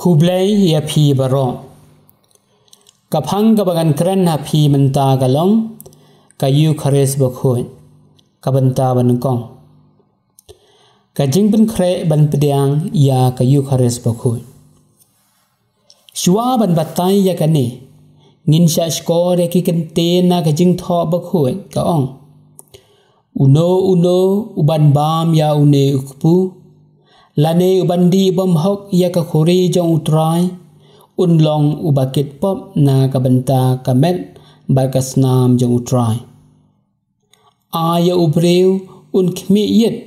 Hublay ya phi baro kapang kabangan keren ha phi menta galong kayu khares bakhoi kabanta bankong kajing ben kre ban pediang ya kayu khares bakhoi shwa ban batai ya kane ngin sha skore ki kente na kajing tho bakhoi ka ong uno uban bam ya une ukpu lane ubandi bom hok ya ka khori jong utrai unlong ubakit pop na kabanta kamet bakasnam jong utrai aya ubreu un khmi yet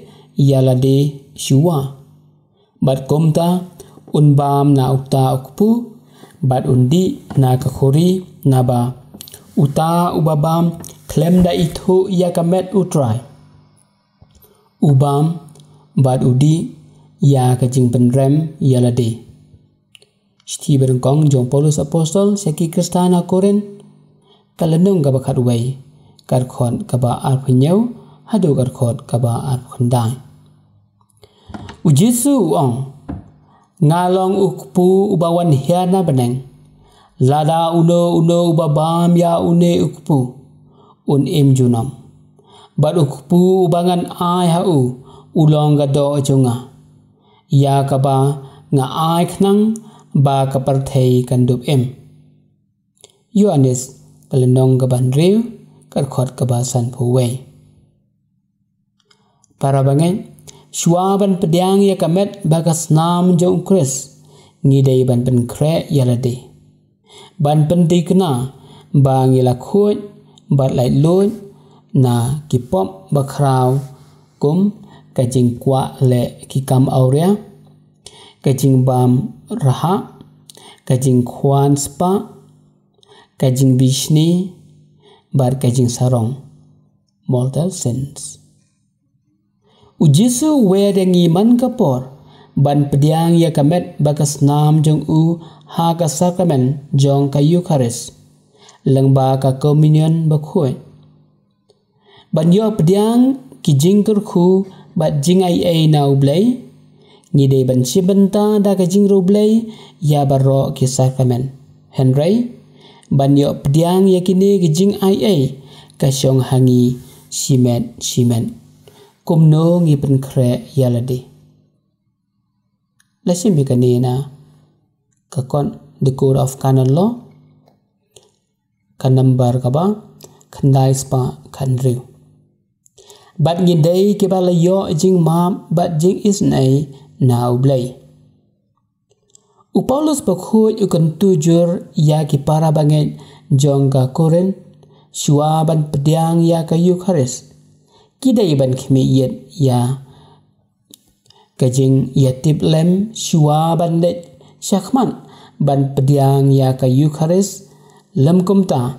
yalade shuwa bat komta un bam na ukta ukpu bat undi na ka khori na ba uta ubabam klem da itu ya kamet utrai ubam bat udi ya kajing penrem yalade Shti berengkong jong Paulus apostol seki kristana koren kalenung ka bakat wai karkhon ka ba arpnyau hadu karkhot ka ba arphandai ujisu ong ngalong ukpu ubawan hiana beneng lada uno ubabam ya une ukpu un im junam bat ukpu ubangan ai hau ulong gado jonga ya kaba nga ai khnang ba kaparthei kandup em Yohanes kalenong gaban riu karkhot kaba san phuwei para bangai shwaban pediang ya kamet bagas nam jong kris ngidei ban pen kre yalade ban pen dikna ba ngila khoi bat lai loi na kipop bakrau kum kajing kwa le kikam aurea kajing bam raha kajing khwan spa kajing bishni bar kajing sarong mortal sins ujisu wedengi man kapor ban pediang ya kamet bakas nam jong u ha ka sakamen jong kayu khares langba ka communion bakhoi ban yo pediang kijing kurkhu bat jing ai na ublay ngide ban sibenta da kajing rublay ya baro ki sakamen henry ban yo pediang yakini kijing ai ka syong hangi simen kumno ngi pen kre yalade lasim bikanina ka kon the code of canon law kan number ka ba khandai spa khanriu bat ngidei ke bala yo jing mam bat jing isnai na ublay Paulus bakhoi ukon tujur ya ki para banget jong ka koren shwa ban pediang ya ka yukharis kidai ban khmi yet ya kajing yatip lem shwa ban de shakhman ban pediang ya ka yukharis lam kumta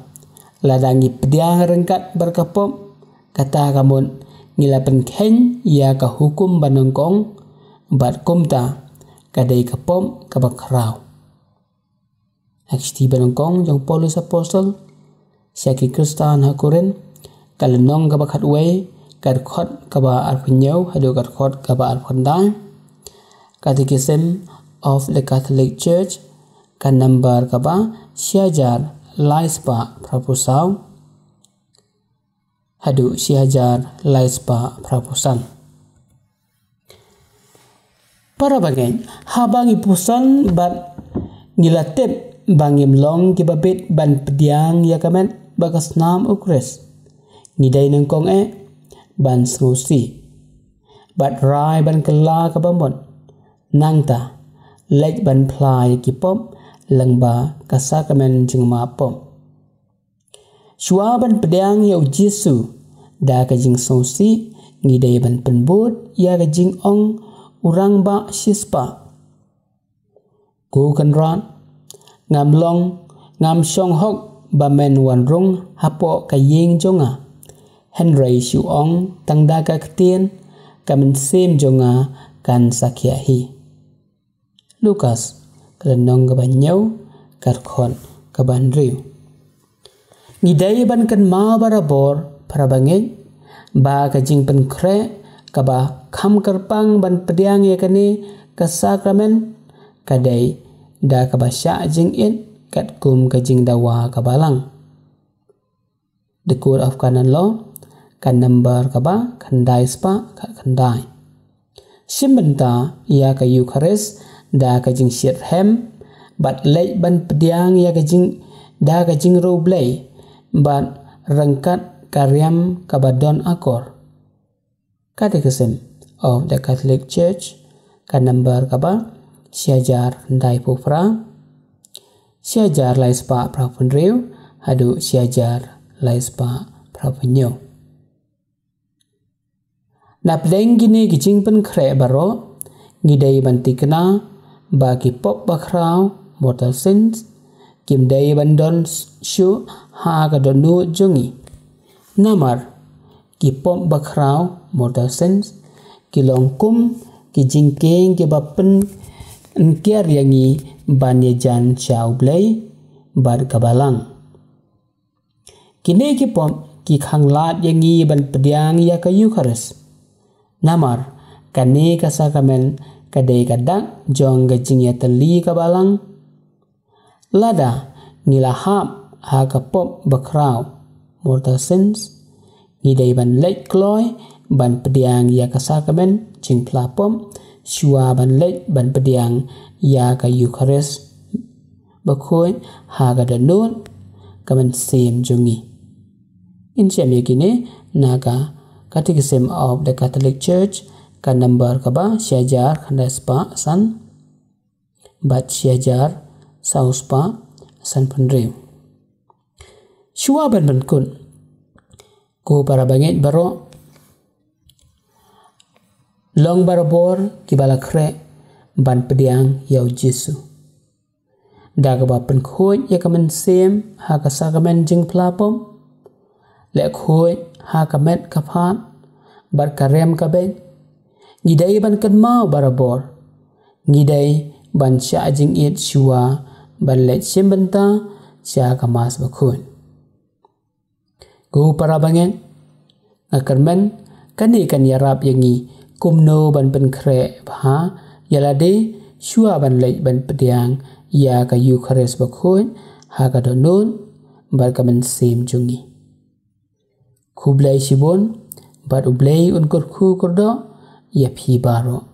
ladangi pediang rengkat berkapop kata kamun ngilapen khen ya ka hukum banongkong bat kumta kadai kapom kabakrau Akshti banongkong jong Paulus apostol syaki kristan hakuren kalenong kabakhat wei karkhot kaba arpnyau hadu karkhot kaba arphandai Catechism of the Catholic Church kan number kaba siajar laispa propusau hadu siajar laispa proposan para bagen habangi pusan bat ngilatep bangim long kibabit ban pediang ya kamen bagas nam ukres ngidai nengkong ban srusi bat rai ban kela kabamon nangta lek ban plai kipop langba kasakamen jingma pom shwa ban pediang ya ujisu da kajing srusi ngidai ban penbut ya kajing ong urang ba shispa ku kan ran ngam long ngam shong hok ba men wan rung hapo kayeng jonga henry shu ong tangda ka ktien kamen sem jonga kan sakyahi Lukas kalenong gabanyau karkhon kaban riu ngidai ban kan ma barabor parabangeng ba kajing pen kre kaba kham karpang ban pediang ya kani ka sakramen kadai da ka basya jing it kat kum ka jing dawa ka balang. The code of kanan lo kan number ka ba kandai spa ka kandai. Shimbenta ya ka Eucharist da ka jing shit hem bat lej ban pediang ya ka jing da ka jing ro blay bat rangkat karyam kabadon akor. Catechism of the Catholic Church kan number kaba siajar ndai pufra siajar lai spa prapunriu hadu siajar lai spa prapunyo. Napdeng gini gijing pen kre baro ngidai banti kena bagi pop bakrau mortal sins kimdai bandon shu ha kadonu jungi. Namar ki pom bakrau mortal sins ki longkum ki jingkeng ki bapen engkiar yangi banyajan chau blay bar kabalang. Kini ki pom ki khanglat yangi ban pediang ya ka Eucharist. Namar kani ka sakamen kadai kadak jong gajing ya teli kabalang. Lada ngilahap ha ka pom bakrau mortal sins ngidai ban lej kloy ban pediang ya ka sakamen jing plapom shua ban lej ban pediang ya ka Eucharist bakoy ha ga danun kaman sem jungi. Insya kini naga Catechism of the Catholic Church kan number kaba siajar kandai spa san bat siajar sauspa san penriu. Shua ban kun ko para bangit baro long barabor ki balakre ban pediang yau Jesu. Daga bapen khoi ya kamen sem ha ka sakamen jing plapom le khoi ha kamet kaphan bar karem kaben ngidai ban kan mau barabor ngidai ban sya jing it shua ban le simbenta sya kamas bakhoi. Go para bangen akarmen kani kan yarap yangi kumno ban pen kre bha yalade shua ban lej ban pediang ya ka Eucharist bakhoi ha ka donun bar kamen sem jungi. Kublai shibon bar ublai unkur khu kurdo ya phi baro